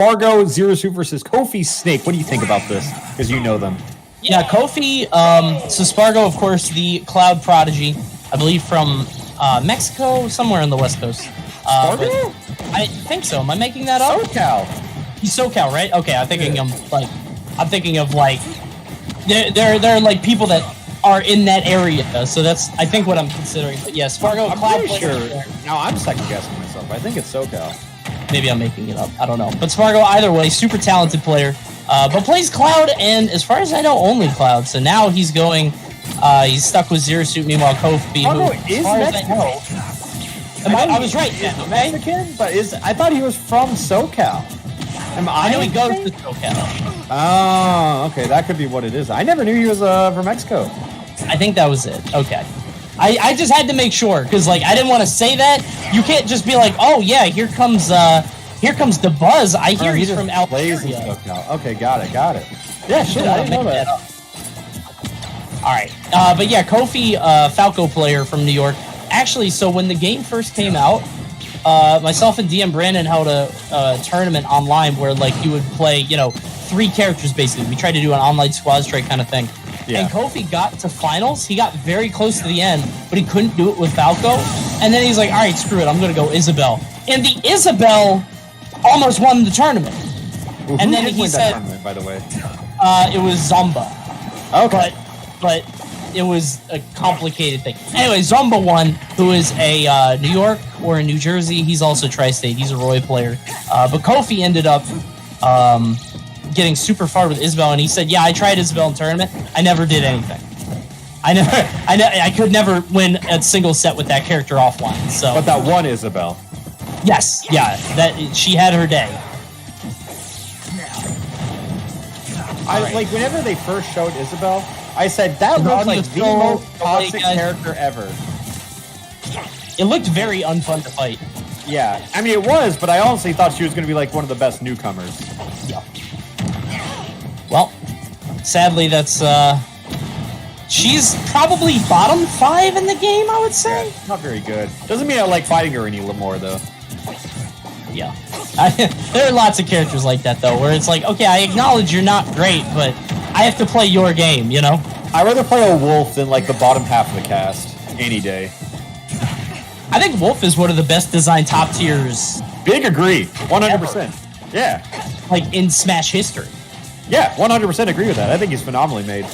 Spargo, Zero Suit versus Kofi, Snake. What do you think about this? Because you know them. Yeah, Kofi. So Spargo, of course, the Cloud Prodigy, I believe from Mexico, somewhere on the West Coast. Spargo? I think so. Am I making that up? SoCal. He's SoCal, right? Okay, I'm thinking of like they're like people that are in that area. So that's I think what I'm considering. But yeah, Spargo. I'm Cloud pretty sure. Now I'm second guessing myself. I think it's SoCal. Maybe I'm making it up. I don't know. But Spargo, either way, super talented player. But plays Cloud, and as far as I know, only Cloud. So now he's going. He's stuck with Zero Suit. Meanwhile, Kofi, Spargo who, is as far as I know, I was right. He's Mexican, but I thought he was from SoCal. I know he goes to SoCal. Oh, okay. That could be what it is. I never knew he was from Mexico. I think that was it. Okay. I just had to make sure because like I didn't want to say that. You can't just be like, oh yeah, here comes the buzz. I hear he's from Algeria. Okay, got it. Yeah, shit, I didn't know that. All right, but yeah, Kofi, Falco player from New York. Actually, so when the game first came out, myself and DM Brandon held a tournament online where like you would play, 3 characters basically. We tried to do an online squad strike kind of thing. Yeah. And Kofi got to finals. He got very close to the end, but he couldn't do it with Falco. And then he's like, all right, screw it. I'm going to go Isabel. And the Isabel almost won the tournament. Well, and then he said, by the way? It was Zomba. Okay. But it was a complicated thing. Anyway, Zomba won, who is a New York or a New Jersey. He's also Tri-State. He's a Roy player. But Kofi ended up getting super far with Isabel, and he said, yeah, I tried Isabel in tournament. I never did anything. I could never win a single set with that character offline. So, but that one Isabel. Yes, yeah, that she had her day. Like whenever they first showed Isabel, I said that looked like the most toxic character ever. It looked very unfun to fight. Yeah, I mean it was, but I honestly thought she was going to be like one of the best newcomers. Yeah. Well, sadly, that's she's probably bottom 5 in the game, I would say. Yeah, not very good. Doesn't mean I like fighting her any more, though. Yeah. There are lots of characters like that, though, where it's like, okay, I acknowledge you're not great, but I have to play your game, you know? I'd rather play a Wolf than, like, the bottom half of the cast, any day. I think Wolf is one of the best designed top tiers. Big agree. 100%. Ever. Yeah. Like, in Smash history. Yeah, 100% agree with that. I think he's phenomenally made.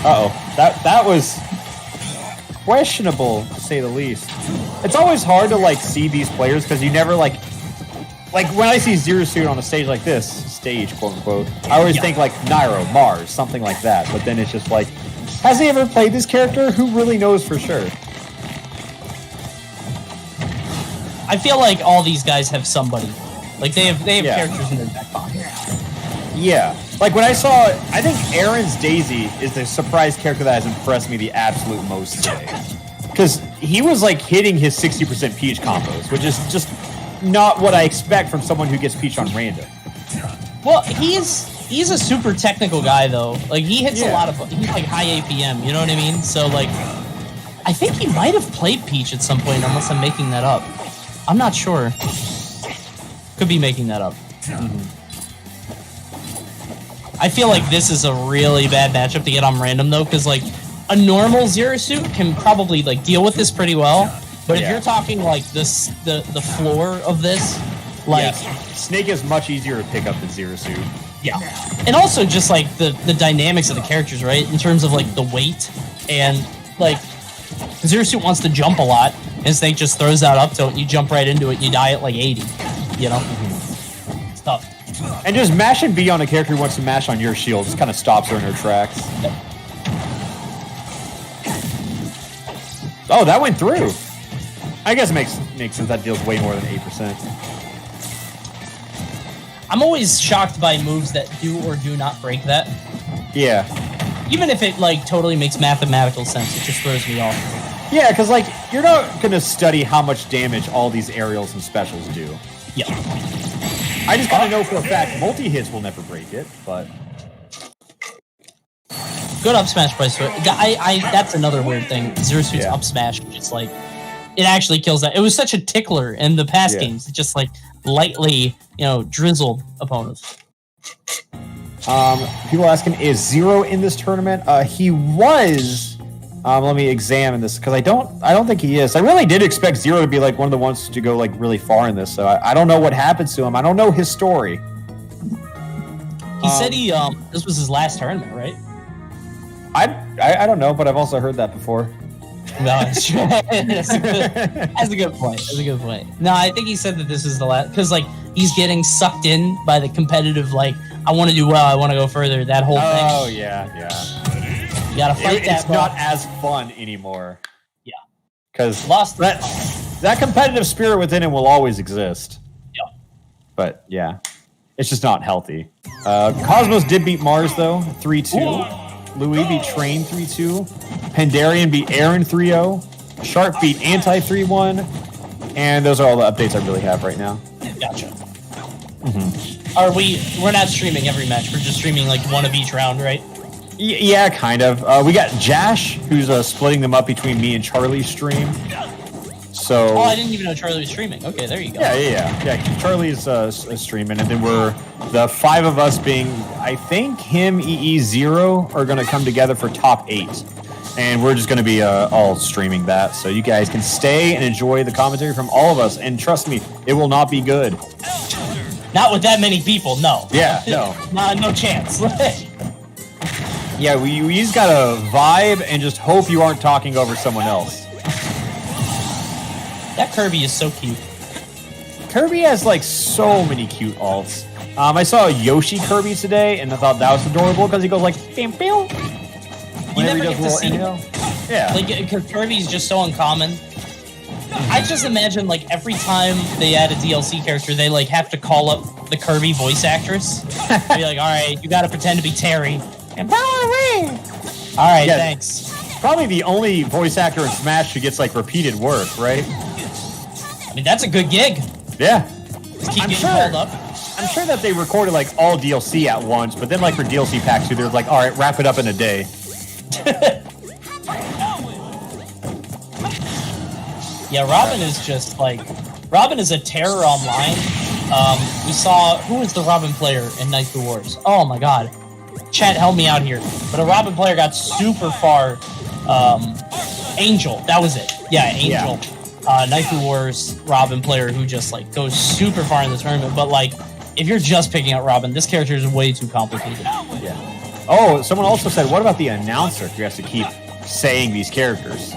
Uh-oh. That was questionable, to say the least. It's always hard to, like, see these players, because you never, like, when I see Zero Suit on a stage like this, stage, quote-unquote, I always think, like, Nairo, Mars, something like that. But then it's just like, has he ever played this character? Who really knows for sure? I feel like all these guys have somebody. Like, they have characters in their back pocket. Yeah. Like, when I saw, I think Aaron's Daisy is the surprise character that has impressed me the absolute most today. Because he was, like, hitting his 60% Peach combos, which is just not what I expect from someone who gets Peach on random. Well, he's a super technical guy, though. Like, he hits a lot of, he's, like, high APM, you know what I mean? So, like, I think he might have played Peach at some point, unless I'm making that up. I'm not sure. Could be making that up. Mm-hmm. I feel like this is a really bad matchup to get on random, though, because, like, a normal Zero Suit can probably, like, deal with this pretty well. But if you're talking, like, this, the floor of this, like... Snake is much easier to pick up than Zero Suit. Yeah. And also just, like, the dynamics of the characters, right? In terms of, like, the weight. And, like, Zero Suit wants to jump a lot, and Snake just throws that up tilt, and you jump right into it, and you die at, like, 80. You know? Mm-hmm. It's tough. And just mashing B on a character who wants to mash on your shield just kind of stops her in her tracks. Yep. Oh, that went through. I guess it makes sense. That deals way more than 8%. I'm always shocked by moves that do or do not break that. Yeah. Even if it, like, totally makes mathematical sense, it just throws me off. Yeah, because, like, you're not going to study how much damage all these aerials and specials do. Yeah. I just kind of know for a fact multi-hits will never break it, but... Good up smash by Switch. That's another weird thing. Zero Suit's up smash, it's like... It actually kills that. It was such a tickler in the past games. It just like lightly, drizzled opponents. People asking, is Zero in this tournament? He was. Let me examine this because I don't think he is. I really did expect Zero to be like one of the ones to go like really far in this. So I don't know what happens to him. I don't know his story. He said this was his last tournament, right? I don't know, but I've also heard that before. No, that's true. That's a good point. That's a good point. No, I think he said that this is the last because like he's getting sucked in by the competitive like I want to do well, I want to go further. That whole thing. Oh yeah. You gotta fight that. It's not as fun anymore. Yeah, because lost that competitive spirit within him will always exist. Yeah, but yeah, it's just not healthy. Cosmos did beat Mars though, 3-2. Louis beat Train 3-2. Pandarian beat Aaron 3-0. Sharp beat Anti 3-1. And those are all the updates I really have right now. Gotcha. Mm-hmm. We're not streaming every match. We're just streaming like one of each round, right? Yeah, kind of. We got Jash, who's splitting them up between me and Charlie's stream. So. Oh, I didn't even know Charlie was streaming. Okay, there you go. Yeah. Charlie's streaming, and then we're the 5 of us being, I think him, EE, Zero are going to come together for top 8, and we're just going to be all streaming that, so you guys can stay and enjoy the commentary from all of us. And trust me, it will not be good. Not with that many people, no. Yeah, no, no chance. Yeah, we just gotta vibe and just hope you aren't talking over someone else. That Kirby is so cute. Kirby has like so many cute alts. I saw a Yoshi Kirby today, and I thought that was adorable because he goes like, "Bam, bam." You never get to see him. Yeah, like because Kirby's just so uncommon. I just imagine like every time they add a DLC character, they like have to call up the Kirby voice actress. Be like, "All right, you got to pretend to be Terry." And all right, thanks. Probably the only voice actor in Smash who gets like repeated work, right? I mean, that's a good gig. Yeah. Just keep getting called up. I'm sure that they recorded like all DLC at once, but then like for DLC packs 2, they're like, all right, wrap it up in a day. Yeah, Robin is just like, Robin is a terror online. We saw, who was the Robin player in Night Through Wars? Oh my god. Chat, help me out here. But a Robin player got super far. Angel, that was it. Yeah, Angel. Yeah. Night Through Wars Robin player who just like goes super far in the tournament. But like, if you're just picking out Robin, this character is way too complicated. Yeah. Oh, someone also said, what about the announcer who has to keep saying these characters?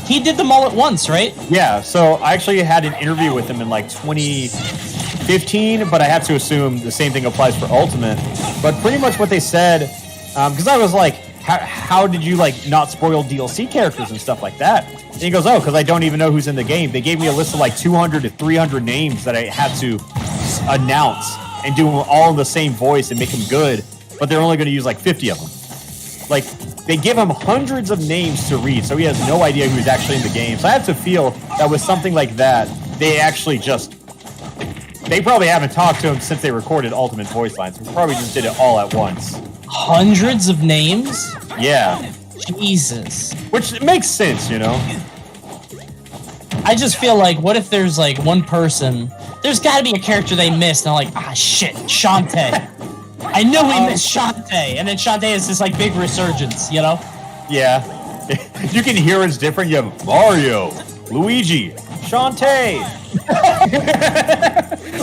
He did them all at once, right? Yeah, so I actually had an interview with him in like 2015, but I have to assume the same thing applies for Ultimate. But pretty much what they said, because I was like, how did you like not spoil DLC characters and stuff like that? And he goes, oh, because I don't even know who's in the game. They gave me a list of like 200 to 300 names that I had to announce and do them all in the same voice and make them good, but they're only going to use like 50 of them. Like, they give him hundreds of names to read, so he has no idea who's actually in the game. So I have to feel that with something like that, they actually just... They probably haven't talked to him since they recorded Ultimate voice lines. They probably just did it all at once. Hundreds of names? Yeah. Jesus. Which makes sense, you know? I just feel like, what if there's like one person... There's got to be a character they missed, and they're like, ah, shit, Shantae. I knew we missed Shantae, and then Shantae is this like big resurgence, you know? Yeah. You can hear it's different. You have Mario, Luigi, Shantae.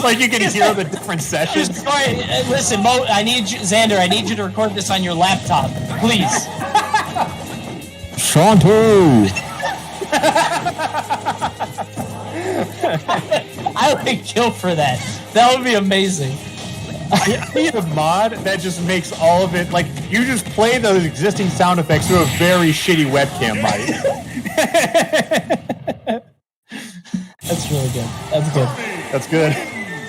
Like you can hear the different sessions. Sorry, listen, Mo, I need you, Xander, I need you to record this on your laptop, please. Shantae. I would kill for that. That would be amazing. I need a mod that just makes all of it, like, you just play those existing sound effects through a very shitty webcam mic. That's really good. That's good. That's good.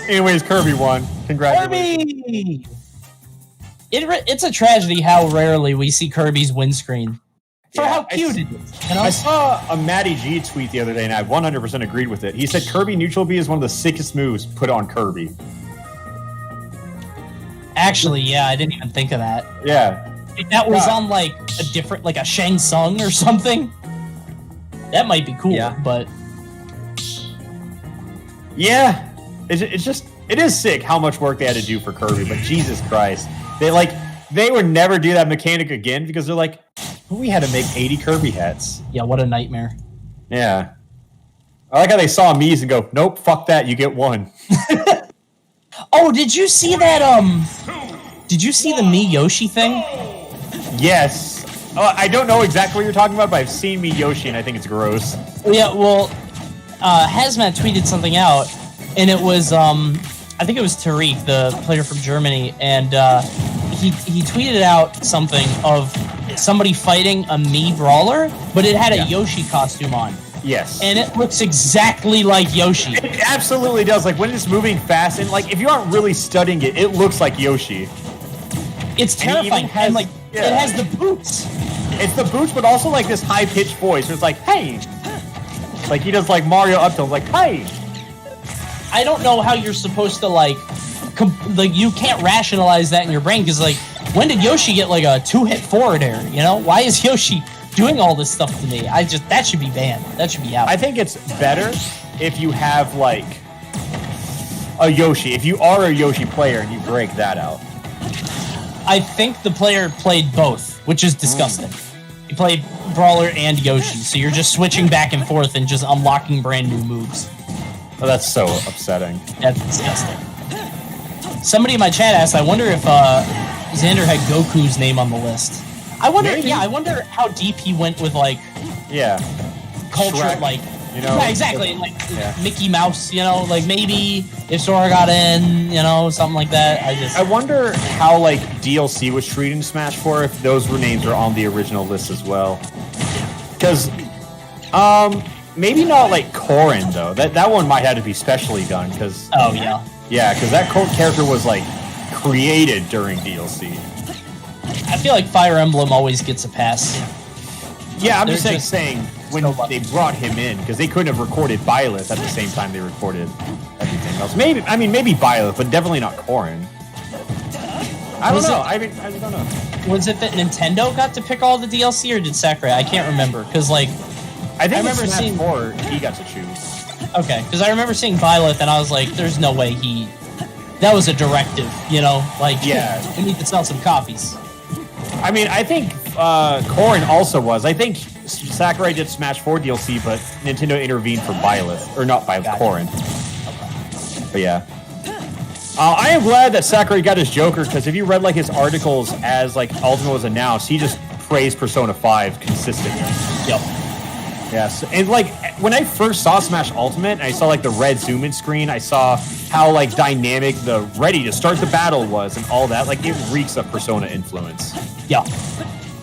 Anyways, Kirby won. Congratulations. Kirby! It's a tragedy how rarely we see Kirby's windscreen. For how cute it is. You know? I saw a Matty G tweet the other day, and I 100% agreed with it. He said Kirby neutral B is one of the sickest moves put on Kirby. Actually, yeah, I didn't even think of that. Yeah. If that was on like a different, like a Shang Tsung or something, that might be cool, but Yeah, it is sick how much work they had to do for Kirby, but Jesus Christ, they would never do that mechanic again because they're like, we had to make 80 Kirby hats. Yeah, what a nightmare. Yeah. I like how they saw Mii's and go, nope, fuck that, you get one. Oh, did you see that, did you see the Mii Yoshi thing? Yes. I don't know exactly what you're talking about, but I've seen Mii Yoshi and I think it's gross. Yeah, well, Hazmat tweeted something out, and it was, I think it was Tariq, the player from Germany, and he tweeted out something of somebody fighting a Mii brawler, but it had a Yoshi costume on. Yes. And it looks exactly like Yoshi. It absolutely does. Like, when it's moving fast, and, like, if you aren't really studying it, it looks like Yoshi. It's terrifying. And, like, it has the boots. It's the boots, but also, like, this high-pitched voice where it's like, hey! Like, he does, like, Mario uptones, like, hey! I don't know how you're supposed to, like, you can't rationalize that in your brain, because, like, when did Yoshi get, like, a 2-hit forward air, you know? Why is Yoshi doing all this stuff to me? That should be banned. That should be out. I think it's better if you have, like, a Yoshi. If you are a Yoshi player and you break that out. I think the player played both, which is disgusting. He played Brawler and Yoshi, so you're just switching back and forth and just unlocking brand new moves. Oh, that's so upsetting. That's disgusting. Somebody in my chat asked, I wonder if Xander had Goku's name on the list. I wonder. Maybe. Yeah, I wonder how deep he went with culture, Shrek, like you know. Yeah, exactly. Like Mickey Mouse, you know, like maybe if Sora got in, you know, something like that. I wonder how like DLC was treated in Smash 4 if those names were on the original list as well. Because, maybe not like Corrin though. That one might have to be specially done because. Oh yeah. Yeah, because that character was like created during DLC. I feel like Fire Emblem always gets a pass. Yeah, I'm just saying when they brought him in, because they couldn't have recorded Byleth at the same time they recorded everything else. Maybe Byleth, but definitely not Corrin. I don't know. I don't know. Was it that Nintendo got to pick all the DLC, or did Sakurai? I can't remember, because like I remember seeing more. He got to choose. Okay, because I remember seeing Byleth, and I was like, "There's no way he." That was a directive, you know. Like, we need to sell some copies. I mean, I think Corrin also was. I think Sakurai did Smash 4 DLC, but Nintendo intervened for Byleth. Or not Byleth, Corrin. Okay. But yeah. I am glad that Sakurai got his Joker, because if you read like his articles as like Ultimate was announced, he just praised Persona 5 consistently. Yep. Yes, and like when I first saw Smash Ultimate, I saw like the red zoom-in screen. I saw how like dynamic the ready to start the battle was, and all that. Like it reeks of Persona influence. Yeah.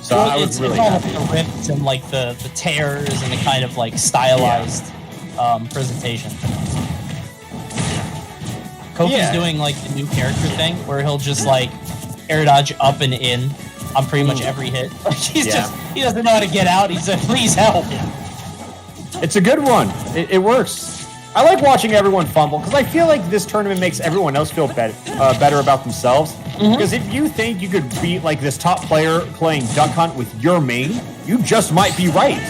So I was really happy. It's all the rips and like the tears and the kind of like stylized presentation. Kofi's doing like the new character thing where he'll just like air dodge up and in on pretty much every hit. Like he doesn't know how to get out. He said, "Please help." It's a good one. It works. I like watching everyone fumble because I feel like this tournament makes everyone else feel better about themselves. Because if you think you could beat like this top player playing Duck Hunt with your main, you just might be right.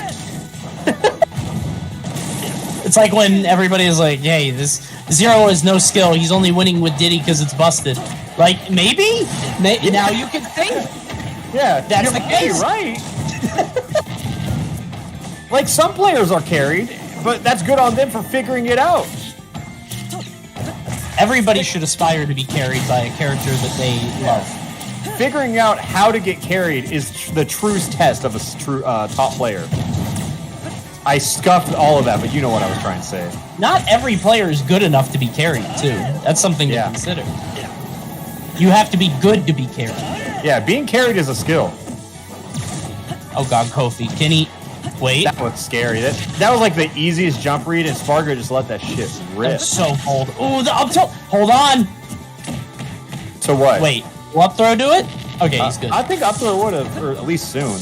It's like when everybody is like, "Hey, this Zero has no skill. He's only winning with Diddy because it's busted." Like maybe now you can think. Yeah, that's the case, right? Like some players are carried, but that's good on them for figuring it out. Everybody should aspire to be carried by a character that they love. Figuring out how to get carried is the truest test of a true top player. I scuffed all of that, but you know what I was trying to say. Not every player is good enough to be carried, too. That's something to consider. You have to be good to be carried. Yeah, being carried is a skill. Oh god, Kofi. Can he... Wait. That was scary. That was like the easiest jump read, and Spargo just let that shit rip. That's so cold. Ooh, the up tilt. Hold on. To what? Wait. Will up throw do it? Okay, he's good. I think up throw would have, or at least soon.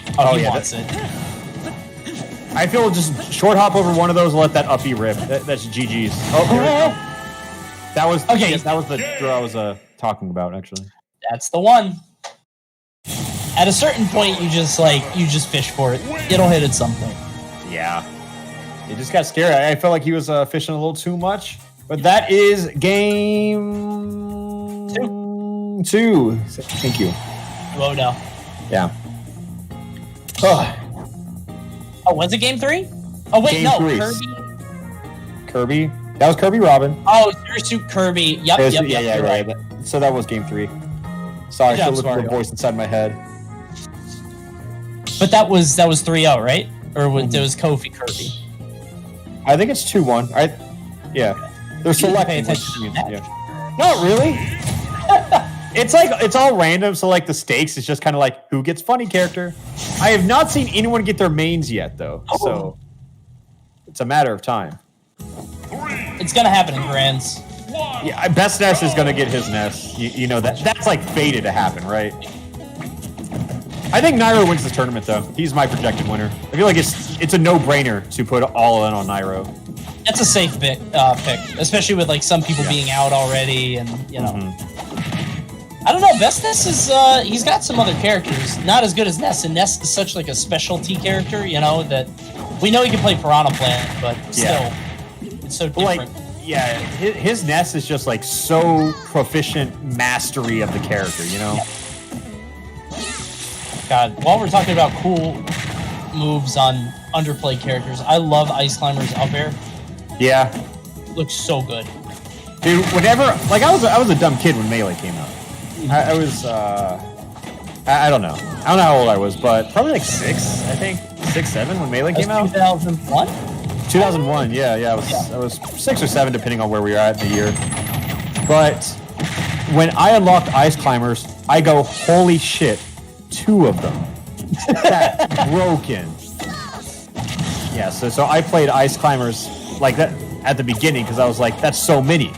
He wants it. I feel just short hop over one of those and let that uppy rip. That's GG's. Oh, here we go. That was that was the throw I was talking about, actually. That's the one. At a certain point, you just fish for it. It'll hit at some point. Yeah. It just got scary. I felt like he was fishing a little too much. But that is game 2. Thank you. Whoa, no. Yeah. Oh, was it game 3? Oh, wait, Game no. 3. Kirby. That was Kirby Robin. Oh, Zero Suit Kirby. Yep. Yeah, right. So that was game 3. Sorry, I should look at the voice inside my head. But that was 3-0, right? Or there was Kofi Kirby? I think it's 2-1. Yeah. They're selecting. Yeah. Not really. It's all random, so like the stakes is just kind of like who gets funny character. I have not seen anyone get their mains yet though, so it's a matter of time. It's gonna happen in Grands. Yeah, Best Ness is gonna get his Ness. You know that's like fated to happen, right? I think Nairo wins the tournament though. He's my projected winner. I feel like it's a no-brainer to put all in on Nairo. That's a safe pick, especially with like some people being out already, and you know. I don't know. Best Ness is he's got some other characters, not as good as Ness, and Ness is such like a specialty character, you know, that we know he can play Piranha Plant, but still, it's so different. His Ness is just like so proficient mastery of the character, you know. God, while we're talking about cool moves on underplayed characters, I love Ice Climber's up air. Yeah, looks so good, dude. Whenever, like, I was a dumb kid when Melee came out. I was I don't know. I don't know how old I was, but probably like 6, I think 6, 7 when Melee came out. 2001. 2001. Yeah. I was 6 or 7 depending on where we are at in the year. But when I unlocked Ice Climbers, I go, holy shit, 2 of them. That's broken. Yeah. So I played Ice Climbers like that at the beginning because I was like, that's so many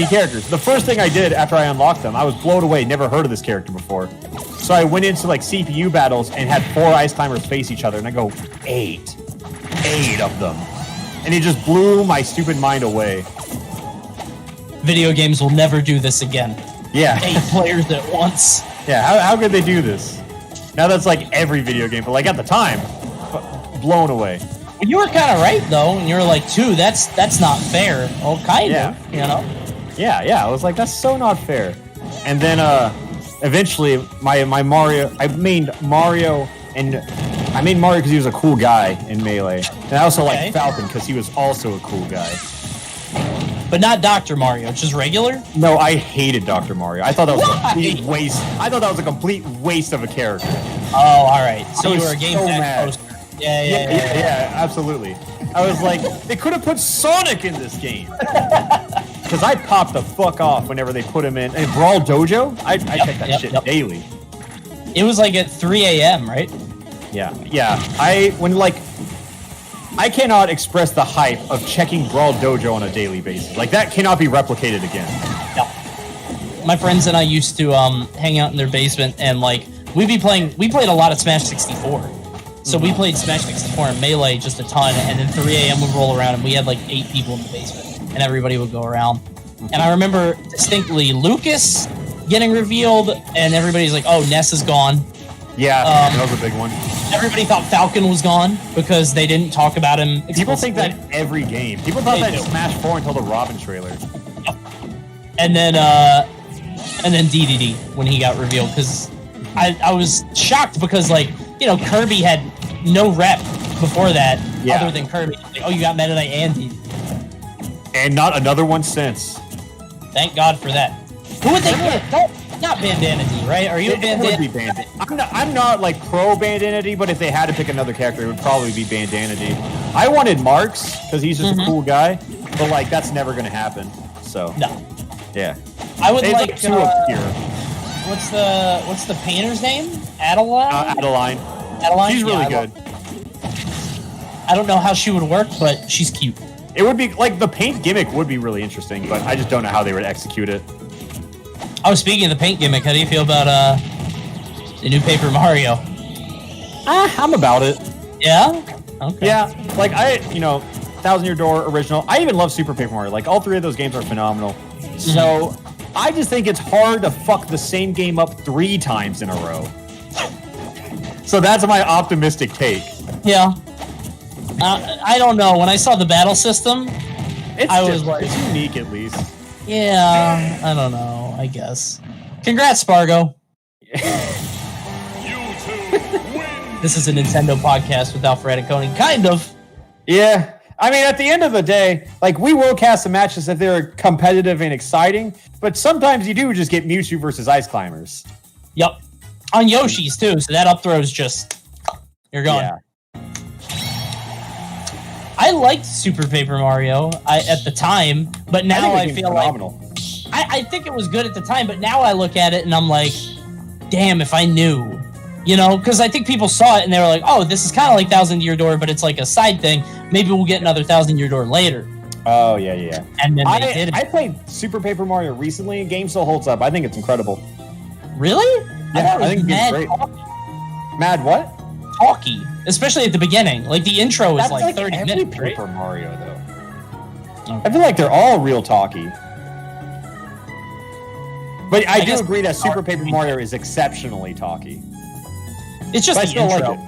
characters. The first thing I did after I unlocked them, I was blown away, never heard of this character before. So I went into like CPU battles and had 4 Ice Climbers face each other, and I go, 8 of them. And it just blew my stupid mind away. Video games will never do this again. Yeah. 8 players at once. Yeah, how could they do this? Now that's like every video game, but like at the time, blown away. You were kind of right though, and you were like, 2, that's not fair. Well, kind of, you know? Yeah, I was like, that's so not fair. And then eventually my Mario, I mained Mario because he was a cool guy in Melee. And I also liked Falcon because he was also a cool guy. But not Dr. Mario, just regular? No, I hated Dr. Mario. I thought that was a complete waste. I thought that was a complete waste of a character. Oh, all right. So you were a game poster. Yeah, absolutely. I was like, they could have put Sonic in this game. Because I popped the fuck off whenever they put him in. And Brawl Dojo, I check that shit daily. It was like at 3 a.m., right? Yeah. I cannot express the hype of checking Brawl Dojo on a daily basis. Like, that cannot be replicated again. No. My friends and I used to hang out in their basement, and like we played a lot of Smash 64. So we played Smash 64 and Melee just a ton, and then 3 a.m. would roll around, and we had like 8 people in the basement, and everybody would go around. And I remember distinctly Lucas getting revealed, and everybody's like, oh, Ness is gone. Yeah, that was a big one. Everybody thought Falcon was gone because they didn't talk about him explicitly. People think that every game. People thought that in Smash 4 until the Robin trailer. Yep. And then DDD when he got revealed, because I was shocked because, like, you know, Kirby had no rep before that other than Kirby. Like, oh, you got Meta Knight and DDD. And not another one since. Thank God for that. Who would they get? Not Bandana D, right? Are you a Bandana D? I'm not like pro Bandana D, but if they had to pick another character, it would probably be Bandana D. I wanted Marks because he's just a cool guy, but like that's never gonna happen. So no. Yeah. I would like too obscure. What's the painter's name? Adeline? Adeline. She's really good. I don't know how she would work, but she's cute. It would be like the paint gimmick would be really interesting, but I just don't know how they would execute it. Oh, speaking of the paint gimmick, how do you feel about the new Paper Mario? I'm about it. Yeah? Okay. Yeah, like 1000 Year Door original. I even love Super Paper Mario. Like all 3 of those games are phenomenal. So I just think it's hard to fuck the same game up 3 times in a row. So that's my optimistic take. Yeah. I don't know. When I saw the battle system, It's unique at least. yeah, I don't know. I guess. Congrats, Spargo. This is a Nintendo podcast with Alfred and Coney. Kind of. Yeah. I mean, at the end of the day, like, we will cast the matches if they're competitive and exciting, but sometimes you do just get Mewtwo versus Ice Climbers. Yep. On Yoshi's, too, so that up throw is just... You're gone. Yeah. I liked Super Paper Mario at the time, but now I feel phenomenal. I think it was good at the time, but now I look at it and I'm like, damn, if I knew. You know, because I think people saw it and they were like, oh, this is kind of like Thousand Year Door, but it's like a side thing. Maybe we'll get another Thousand Year Door later. Oh, yeah. And then they did it. I played Super Paper Mario recently. Game still holds up. I think it's incredible. Really? Yeah, I think it's great. Mad what? Talky. Especially at the beginning. Like, the intro is like 30 every minutes, Paper right? Mario, though. Okay. I feel like they're all real talky. But I do agree that Super Paper Mario is exceptionally talky. It's just the intro. Like,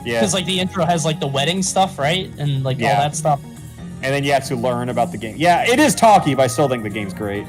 yeah. Because, like, the intro has, like, the wedding stuff, right? And, like, all that stuff. And then you have to learn about the game. Yeah, it is talky, but I still think the game's great.